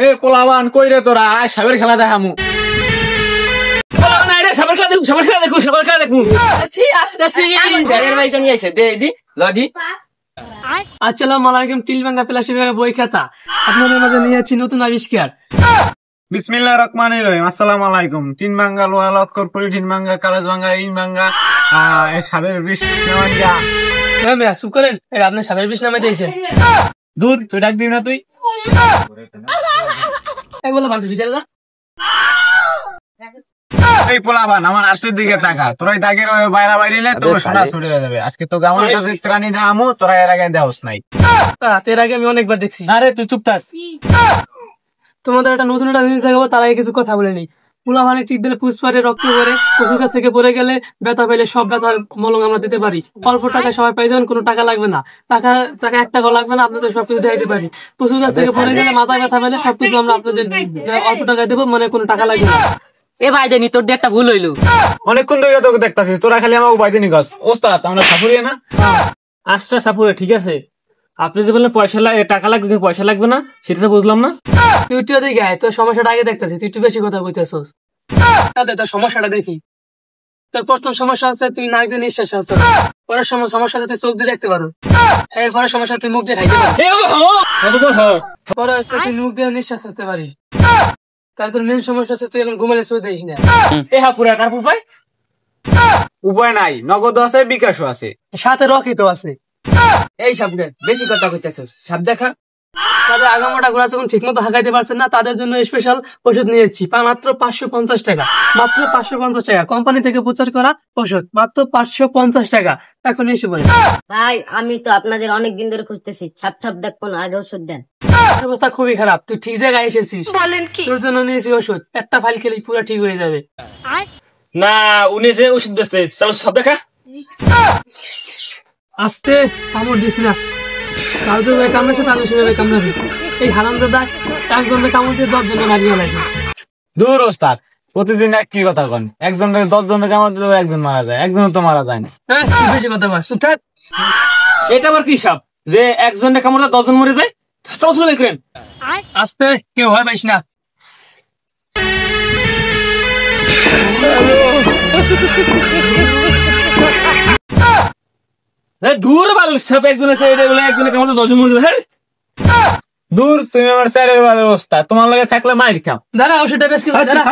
এ পোলাবান কই রে তোরা, আয় সাবের খেলা দেখামু। আসসালামু আলাইকুম। টিলবাঙ্গা প্লাস্টিক বই খাতা আপনাদের মাঝে নিয়ে যাচ্ছি নতুন আবিষ্কার। বিসমিল্লাহির রহমানির রহিম। আসসালামু আলাইকুম। তিন ভাঙ্গা লোহা লক্কর পরি, তিন ভাঙ্গা কালাজ ভাঙ্গা, ইন ভাঙ্গা সাবের বিষ নামাইয়া। চুপ করেন, আপনার সাবের বিষ নামে দিয়েছে। দূর তুই ডাক দিবি না তুই। বলো বান্ধবী ভিতরে এই পোলাবান আমার হাতের দিকে তাকা, তোরাই দাগের বাইরা বাইরে তোর সোনা ছুটে যাবে। আজকে তো গামন প্রাণী দেখামু, তোরা এর আগে দেওস নাই। এর আগে আমি অনেকবার দেখছি। আরে তুই চুপ থাক। তোমাদের একটা নতুন একটা জিনিস দেখাবো, তার আগে কিছু কথা বলে নেই। পোলাপানে টিপ দিলে পুষ্পারে রক্ত পরে, পশুর কাছ থেকে পড়ে গেলে ব্যথা পাইলে সব ব্যথার মলম আমরা দিতে পারি। অল্প টাকা সবাই পাই যাবেন, কোনো টাকা লাগবে না। টাকা 1 টাকাও লাগবে না, আপনাদের সবকিছু দিতে পারি। পশুর কাছ থেকে পড়ে গেলে মাথায় ব্যথা পাইলে সবকিছু আমরা আপনাদের অল্প টাকায় দেবো, মানে কোনো টাকা লাগবে না। এ ভাই দেনি তোর একটা ভুল হইলো। অনেকক্ষণ ধরে তোকে দেখতাছি, তোরা খালি আমাকে বাইতে নিকাস। ওস্তাদ আমরা সাপুরিয়ে না। আচ্ছা সাপুরে ঠিক আছে, আপনি যে বললেন টাকা লাগবে পয়সা লাগবে না, সেটা তো বুঝলাম না। তুই একটু ওদিকে আয়, তোর সমস্যাটা আগে দেখতেছি। তুই একটু বেশি কথা বলতেছিস। তোর সমস্যাটা দেখি। তোর প্রথম সমস্যা হচ্ছে তুই নাক দিয়ে নিঃশ্বাস হতে, পরের সমস্যা তুই চোখ দিয়ে দেখতে পারো, এরপরে সমস্যা তুই মুখ দিয়ে খাইতে পারো, পরে হচ্ছে তুই মুখ দিয়ে নিঃশ্বাস হতে পারিস। তার তোর মেন সমস্যা হচ্ছে তুই এরকম ঘুমালে শুয়ে দিস না। এ হাপুরা তার উপায়? উপায় নাই, নগদ আছে, বিকাশও আছে, সাথে রকেটও আছে। এই সাপুরে বেশি কথা কইতেছস, সাপ দেখা। তাদের আগামোটা ঘোড়া যখন ঠিক মতো হাঁকাইতে পারছেন না, তাদের জন্য স্পেশাল ওষুধ নিয়েছি। মাত্র 550 টাকা, মাত্র 550 টাকা। কোম্পানি থেকে প্রচার করা ওষুধ, মাত্র 550 টাকা। এখন এসে বলে ভাই, আমি তো আপনাদের অনেকদিন ধরে খুঁজতেছি, ছাপ ছাপ দেখবো না, আগে ওষুধ দেন। অবস্থা খুবই খারাপ, তুই ঠিক জায়গায় এসেছিস। তোর জন্য নিয়েছি ওষুধ, একটা ফাইল খেলেই পুরো ঠিক হয়ে যাবে। না উনি যে ওষুধ দিচ্ছে, চলো সব দেখা। আস্তে কামড় দিস না, কাল যে কামড়েছে তাহলে সেভাবে কামড়াবি। এই হারামজাদা একজনের কামড় দিয়ে 10 জনের মারিয়ে ফেলাইছে। দূর ওস্তাদ, প্রতিদিন এক কি কথা কন। একজনের 10 জনের কামড় দিলেও একজন মারা যায়, একজন তো মারা যায় না। তুই বেশি কথা বল। এটা আবার কি সাপ যে একজনের কামড়ে 10 জন মরে যায়? চলো চলো দেখেন। আস্তে, কেউ হয় পাইস না। দূর মানুষ সাপ একজন আছে, একজনের কামড়ে 10 জন মরে যায়। দূর তুমি আমার স্যারের অবস্থা, তোমার লাগে থাকলে মাইর খাও। দাঁড়া, ওষুধটা বেশ কি দাঁড়া।